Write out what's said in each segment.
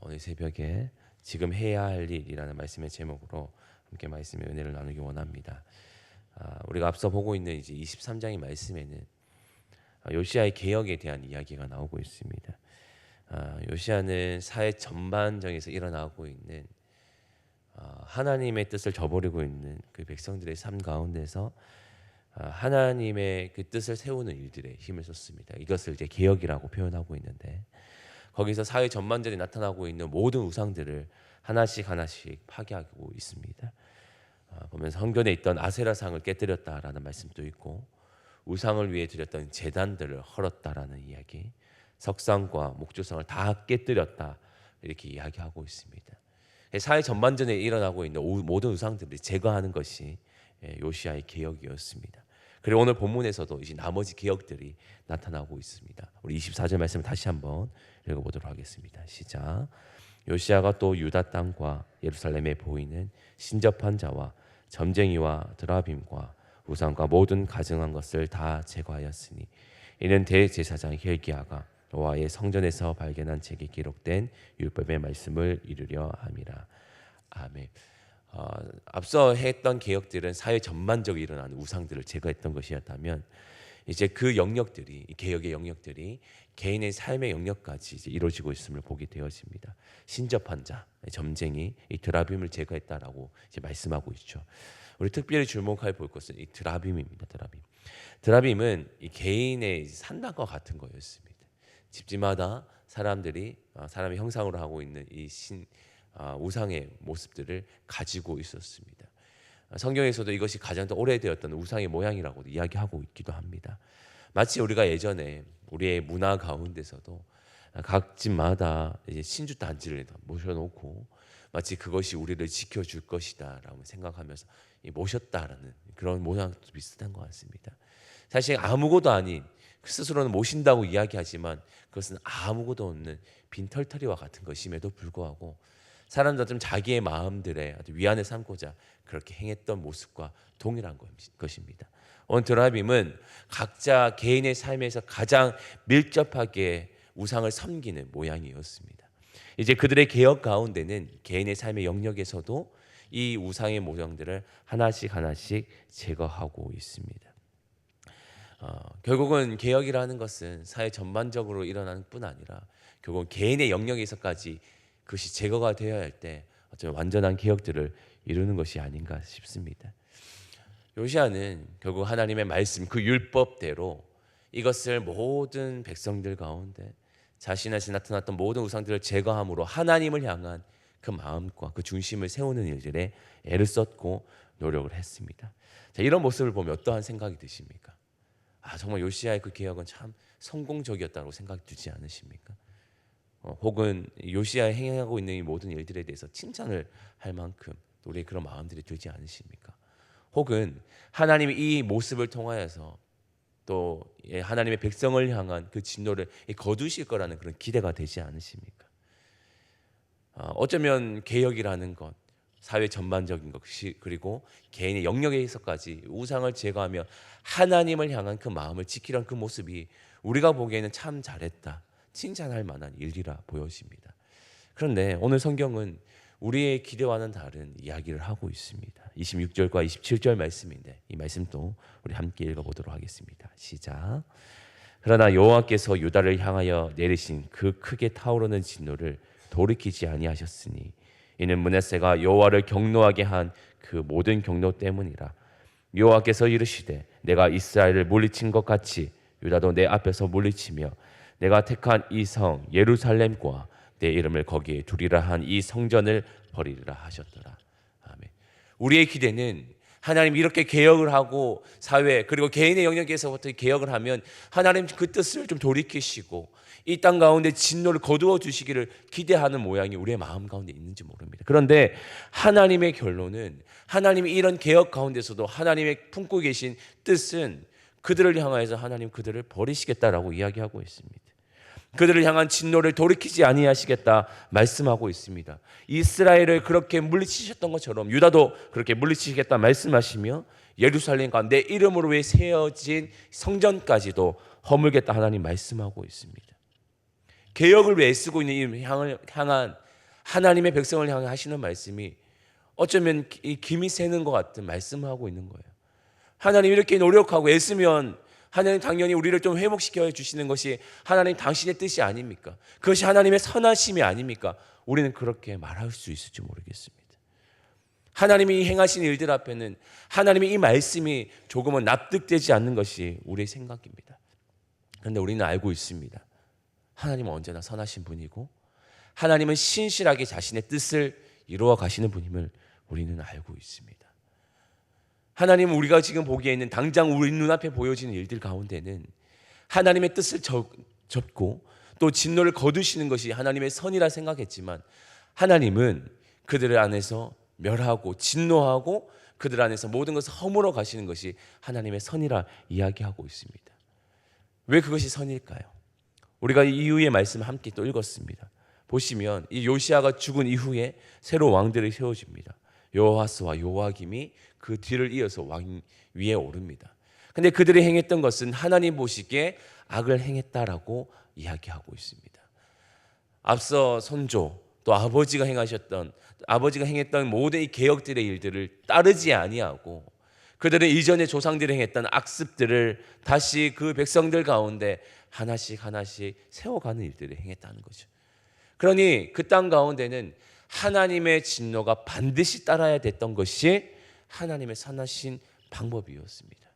오늘 새벽에 지금 해야 할 일이라는 말씀의 제목으로 함께 말씀의 은혜를 나누기 원합니다. 우리가 앞서 보고 있는 이제 23장의 말씀에는 요시야의 개혁에 대한 이야기가 나오고 있습니다. 요시야는 사회 전반적에서 일어나고 있는 하나님의 뜻을 저버리고 있는 그 백성들의 삶 가운데서 하나님의 그 뜻을 세우는 일들에 힘을 썼습니다. 이것을 이제 개혁이라고 표현하고 있는데, 거기서 사회 전반전에 나타나고 있는 모든 우상들을 하나씩 하나씩 파괴하고 있습니다. 보면 성전에 있던 아세라상을 깨뜨렸다라는 말씀도 있고, 우상을 위해 드렸던 제단들을 헐었다라는 이야기, 석상과 목조상을 다 깨뜨렸다, 이렇게 이야기하고 있습니다. 사회 전반전에 일어나고 있는 모든 우상들을 제거하는 것이 요시야의 개혁이었습니다. 그리고 오늘 본문에서도 이제 나머지 개혁들이 나타나고 있습니다. 우리 24절 말씀을 다시 한번 읽어보도록 하겠습니다. 시작. 요시야가 또 유다 땅과 예루살렘에 보이는 신접한 자와 점쟁이와 드라빔과 우상과 모든 가증한 것을 다 제거하였으니 이는 대제사장 hil기야가 여호와의 성전에서 발견한 책에 기록된 율법의 말씀을 이루려 함이라. 아멘. 앞서 했던 개혁들은 사회 전반적으로 일어나는 우상들을 제거했던 것이었다면, 이제 그 영역들이, 개혁의 영역들이 개인의 삶의 영역까지 이제 이루어지고 있음을 보게 되어집니다. 신접한 자, 점쟁이, 이 드라빔을 제거했다라고 이제 말씀하고 있죠. 우리 특별히 주목할 볼 것은 이 드라빔입니다. 드라빔은 이 개인의 산당과 같은 거였습니다. 집집마다 사람들이 사람의 형상으로 하고 있는 이 우상의 모습들을 가지고 있었습니다. 성경에서도 이것이 가장 더 오래되었던 우상의 모양이라고 이야기하고 있기도 합니다. 마치 우리가 예전에 우리의 문화 가운데서도 각 집마다 이제 신주 단지를 모셔놓고 마치 그것이 우리를 지켜줄 것이다라고 생각하면서 모셨다라는 그런 모양도 비슷한 것 같습니다. 사실 아무것도 아닌, 스스로는 모신다고 이야기하지만 그것은 아무것도 없는 빈털터리와 같은 것임에도 불구하고 사람들은 자기의 마음들에 위안을 삼고자 그렇게 행했던 모습과 동일한 것입니다. 오늘 드라빔은 각자 개인의 삶에서 가장 밀접하게 우상을 섬기는 모양이었습니다. 이제 그들의 개혁 가운데는 개인의 삶의 영역에서도 이 우상의 모형들을 하나씩 제거하고 있습니다. 결국은 개혁이라는 것은 사회 전반적으로 일어나는 뿐 아니라 결국 개인의 영역에서까지 그것이 제거가 되어야 할 때 어쩌면 완전한 개혁들을 이루는 것이 아닌가 싶습니다. 요시야는 결국 하나님의 말씀, 그 율법대로 이것을 모든 백성들 가운데 자신에서 나타났던 모든 우상들을 제거함으로 하나님을 향한 그 마음과 그 중심을 세우는 일들에 애를 썼고 노력을 했습니다. 자, 이런 모습을 보면 어떠한 생각이 드십니까? 정말 요시야의 그 개혁은 참 성공적이었다고 생각이 들지 않으십니까? 혹은 요시야가 행하고 있는 이 모든 일들에 대해서 칭찬을 할 만큼 우리의 그런 마음들이 들지 않으십니까? 혹은 하나님이 이 모습을 통하여서 또 하나님의 백성을 향한 그 진노를 거두실 거라는 그런 기대가 되지 않으십니까? 어쩌면 개혁이라는 것, 사회 전반적인 것이, 그리고 개인의 영역에서까지 우상을 제거하며 하나님을 향한 그 마음을 지키려는 그 모습이 우리가 보기에는 참 잘했다, 칭찬할 만한 일이라 보여집니다. 그런데 오늘 성경은 우리의 기대와는 다른 이야기를 하고 있습니다. 26절과 27절 말씀인데 이 말씀도 우리 함께 읽어보도록 하겠습니다. 시작. 그러나 여호와께서 유다를 향하여 내리신 그 크게 타오르는 진노를 돌이키지 아니하셨으니 이는 므낫세가 여호와를 경노하게 한 그 모든 경노 때문이라. 여호와께서 이르시되 내가 이스라엘을 물리친 것 같이 유다도 내 앞에서 물리치며 내가 택한 이 성 예루살렘과 내 이름을 거기에 두리라 한 이 성전을 버리리라 하셨더라. 아멘. 우리의 기대는 하나님 이렇게 개혁을 하고 사회 그리고 개인의 영역에서부터 개혁을 하면 하나님 그 뜻을 좀 돌이키시고 이 땅 가운데 진노를 거두어 주시기를 기대하는 모양이 우리의 마음 가운데 있는지 모릅니다. 그런데 하나님의 결론은, 하나님이 이런 개혁 가운데서도 하나님의 품고 계신 뜻은 그들을 향하여서 하나님 그들을 버리시겠다라고 이야기하고 있습니다. 그들을 향한 진노를 돌이키지 아니하시겠다 말씀하고 있습니다. 이스라엘을 그렇게 물리치셨던 것처럼 유다도 그렇게 물리치시겠다 말씀하시며 예루살렘과 내 이름으로 왜 세워진 성전까지도 허물겠다 하나님 말씀하고 있습니다. 개혁을 왜 애쓰고 있는 이 향한 하나님의 백성을 향해 하시는 말씀이 어쩌면 이 김이 새는 것 같은 말씀을 하고 있는 거예요. 하나님 이렇게 노력하고 애쓰면 하나님 당연히 우리를 좀 회복시켜 주시는 것이 하나님 당신의 뜻이 아닙니까? 그것이 하나님의 선하심이 아닙니까? 우리는 그렇게 말할 수 있을지 모르겠습니다. 하나님이 행하신 일들 앞에는 하나님의 이 말씀이 조금은 납득되지 않는 것이 우리의 생각입니다. 그런데 우리는 알고 있습니다. 하나님은 언제나 선하신 분이고 하나님은 신실하게 자신의 뜻을 이루어 가시는 분임을 우리는 알고 있습니다. 하나님은 우리가 지금 보기에는 당장 우리 눈앞에 보여지는 일들 가운데는 하나님의 뜻을 접고 또 진노를 거두시는 것이 하나님의 선이라 생각했지만 하나님은 그들 안에서 멸하고 진노하고 그들 안에서 모든 것을 허물어 가시는 것이 하나님의 선이라 이야기하고 있습니다. 왜 그것이 선일까요? 우리가 이 이후의 말씀을 함께 또 읽었습니다. 보시면 이 요시아가 죽은 이후에 새로 왕들이 세워집니다. 여호아스와 요아김이 그 뒤를 이어서 왕 위에 오릅니다. 근데 그들이 행했던 것은 하나님 보시기에 악을 행했다라고 이야기하고 있습니다. 앞서 선조 또 아버지가 행했던 모든 이 개혁들의 일들을 따르지 아니하고 그들은 이전에 조상들이 행했던 악습들을 다시 그 백성들 가운데 하나씩 세워가는 일들을 행했다는 거죠. 그러니 그 땅 가운데는 하나님의 진노가 반드시 따라야 됐던 것이 하나님의 선하신 방법이었습니다.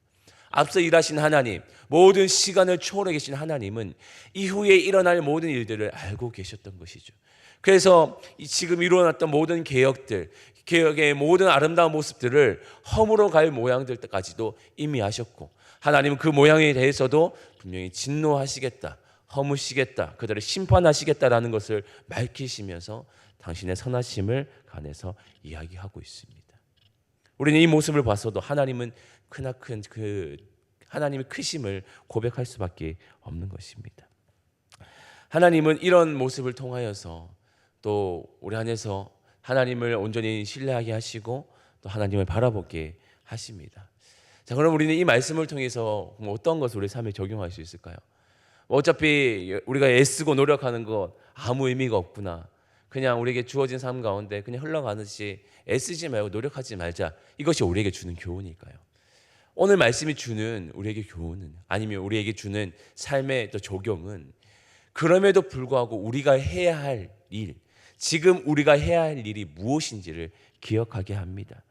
앞서 일하신 하나님, 모든 시간을 초월해 계신 하나님은 이후에 일어날 모든 일들을 알고 계셨던 것이죠. 그래서 지금 일어났던 모든 개혁의 모든 아름다운 모습들을 허물어 갈 모양들까지도 이미 아셨고 하나님은 그 모양에 대해서도 분명히 진노하시겠다, 허무시겠다, 그들을 심판하시겠다라는 것을 밝히시면서 당신의 선하심을 관해서 이야기하고 있습니다. 우리는 이 모습을 봤어도 하나님은 크나큰 그 하나님의 크심을 고백할 수밖에 없는 것입니다. 하나님은 이런 모습을 통하여서 또 우리 안에서 하나님을 온전히 신뢰하게 하시고 또 하나님을 바라보게 하십니다. 자, 그럼 우리는 이 말씀을 통해서 어떤 것을 우리 삶에 적용할 수 있을까요? 어차피 우리가 애쓰고 노력하는 것 아무 의미가 없구나. 그냥 우리에게 주어진 삶 가운데 그냥 흘러가듯이 애쓰지 말고 노력하지 말자. 이것이 우리에게 주는 교훈일까요? 오늘 말씀이 주는 우리에게 교훈은 아니면 우리에게 주는 삶의 또 적용은 그럼에도 불구하고 우리가 해야 할 일, 지금 우리가 해야 할 일이 무엇인지를 기억하게 합니다.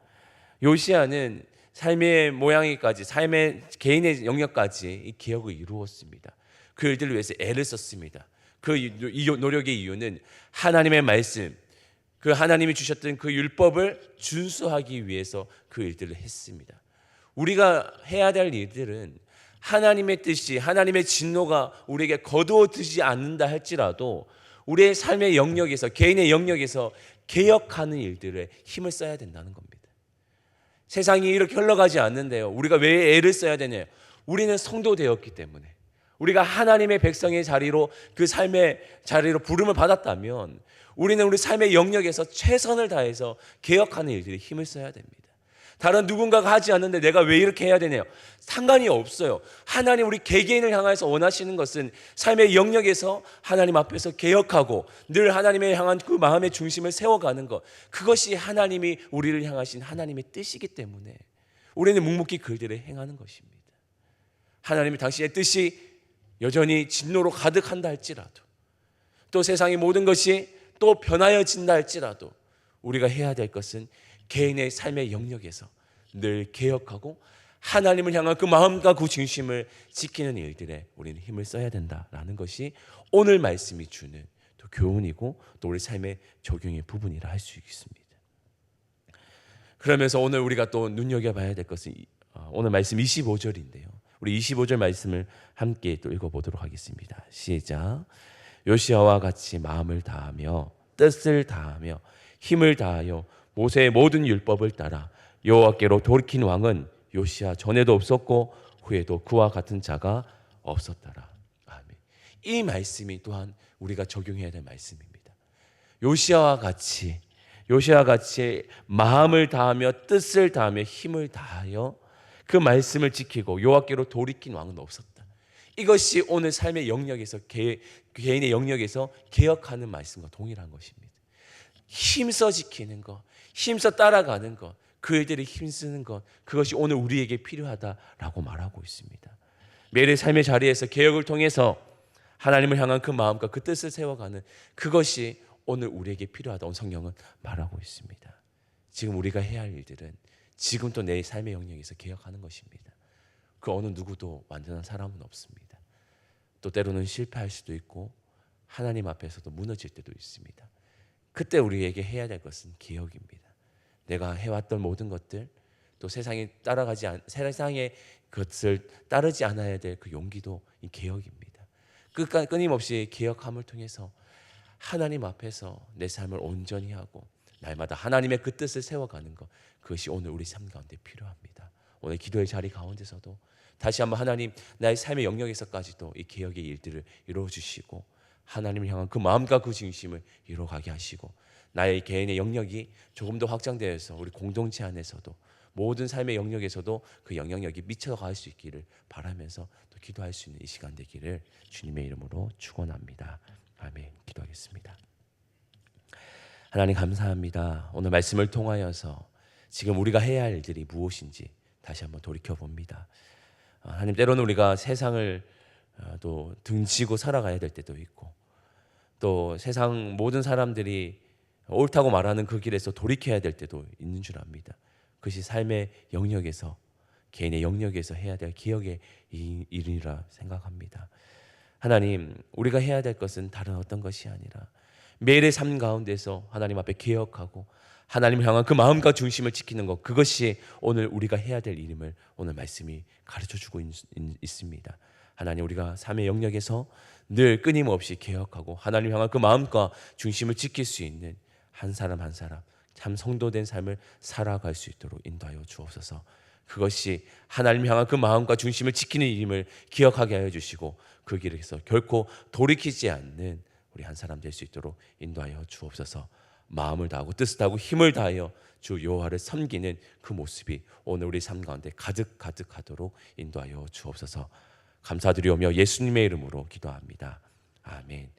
요시아는 삶의 모양이까지 삶의 개인의 영역까지 이 기억을 이루었습니다. 그 일들을 위해서 애를 썼습니다. 그 노력의 이유는 하나님의 말씀, 그 하나님이 주셨던 그 율법을 준수하기 위해서 그 일들을 했습니다. 우리가 해야 될 일들은 하나님의 뜻이 하나님의 진노가 우리에게 거두어지지 않는다 할지라도 우리의 삶의 영역에서 개인의 영역에서 개혁하는 일들에 힘을 써야 된다는 겁니다. 세상이 이렇게 흘러가지 않는데요. 우리가 왜 애를 써야 되냐요? 우리는 성도 되었기 때문에 우리가 하나님의 백성의 자리로 그 삶의 자리로 부름을 받았다면 우리는 우리 삶의 영역에서 최선을 다해서 개혁하는 일들에 힘을 써야 됩니다. 다른 누군가가 하지 않는데 내가 왜 이렇게 해야 되냐요? 상관이 없어요. 하나님 우리 개개인을 향해서 원하시는 것은 삶의 영역에서 하나님 앞에서 개혁하고 늘 하나님을 향한 그 마음의 중심을 세워가는 것, 그것이 하나님이 우리를 향하신 하나님의 뜻이기 때문에 우리는 묵묵히 그 일들을 행하는 것입니다. 하나님이 당신의 뜻이 여전히 진노로 가득한다 할지라도 또 세상의 모든 것이 또 변하여진다 할지라도 우리가 해야 될 것은 개인의 삶의 영역에서 늘 개혁하고 하나님을 향한 그 마음과 그 중심을 지키는 일들에 우리는 힘을 써야 된다라는 것이 오늘 말씀이 주는 또 교훈이고 또 우리 삶의 적용의 부분이라 할 수 있습니다. 그러면서 오늘 우리가 또 눈여겨봐야 될 것은 오늘 말씀 25절인데요. 우리 25절 말씀을 함께 또 읽어보도록 하겠습니다. 시작. 요시아와 같이 마음을 다하며 뜻을 다하며 힘을 다하여 모세의 모든 율법을 따라 여호와께로 돌이킨 왕은 요시아 전에도 없었고 후에도 그와 같은 자가 없었더라. 아멘. 이 말씀이 또한 우리가 적용해야 될 말씀입니다. 요시아와 같이 마음을 다하며 뜻을 다하며 힘을 다하여 그 말씀을 지키고 여호와께로 돌이킨 왕은 없었다. 이것이 오늘 삶의 영역에서 개인의 영역에서 개혁하는 말씀과 동일한 것입니다. 힘써 지키는 것, 힘써 따라가는 것, 그 일들이 힘쓰는 것, 그것이 오늘 우리에게 필요하다라고 말하고 있습니다. 매일의 삶의 자리에서 개혁을 통해서 하나님을 향한 그 마음과 그 뜻을 세워가는 그것이 오늘 우리에게 필요하다고 성경은 말하고 있습니다. 지금 우리가 해야 할 일들은 지금 또 내 삶의 영역에서 개혁하는 것입니다. 그 어느 누구도 완전한 사람은 없습니다. 또 때로는 실패할 수도 있고 하나님 앞에서도 무너질 때도 있습니다. 그때 우리에게 해야 될 것은 개혁입니다. 내가 해왔던 모든 것들, 또 세상의 것을 따르지 않아야 될 그 용기도 이 개혁입니다. 끊임없이 개혁함을 통해서 하나님 앞에서 내 삶을 온전히 하고 날마다 하나님의 그 뜻을 세워가는 것, 그것이 오늘 우리 삶 가운데 필요합니다. 오늘 기도의 자리 가운데서도 다시 한번 하나님, 나의 삶의 영역에서까지도 이 개혁의 일들을 이루어주시고 하나님을 향한 그 마음과 그 중심을 이루어가게 하시고 나의 개인의 영역이 조금 더 확장되어서 우리 공동체 안에서도 모든 삶의 영역에서도 그 영향력이 미쳐갈 수 있기를 바라면서 또 기도할 수 있는 이 시간 되기를 주님의 이름으로 축원합니다. 아멘. 기도하겠습니다. 하나님 감사합니다. 오늘 말씀을 통하여서 지금 우리가 해야 할 일들이 무엇인지 다시 한번 돌이켜봅니다. 하나님, 때로는 우리가 세상을 또 등지고 살아가야 될 때도 있고 또 세상 모든 사람들이 옳다고 말하는 그 길에서 돌이켜야 될 때도 있는 줄 압니다. 그것이 삶의 영역에서, 개인의 영역에서 해야 될 개혁의 일이라 생각합니다. 하나님, 우리가 해야 될 것은 다른 어떤 것이 아니라 매일의 삶 가운데서 하나님 앞에 개혁하고 하나님을 향한 그 마음과 중심을 지키는 것, 그것이 오늘 우리가 해야 될 일임을 오늘 말씀이 가르쳐주고 있습니다. 하나님, 우리가 삶의 영역에서 늘 끊임없이 개혁하고 하나님을 향한 그 마음과 중심을 지킬 수 있는 한 사람 한 사람 참 성도된 삶을 살아갈 수 있도록 인도하여 주옵소서. 그것이 하나님을 향한 그 마음과 중심을 지키는 일임을 기억하게 하여 주시고 그 길에서 결코 돌이키지 않는 우리 한 사람 될 수 있도록 인도하여 주옵소서. 마음을 다하고 뜻을 다하고 힘을 다하여 주 여호와를 섬기는 그 모습이 오늘 우리 삶 가운데 가득하도록 인도하여 주옵소서. 감사드리오며 예수님의 이름으로 기도합니다. 아멘.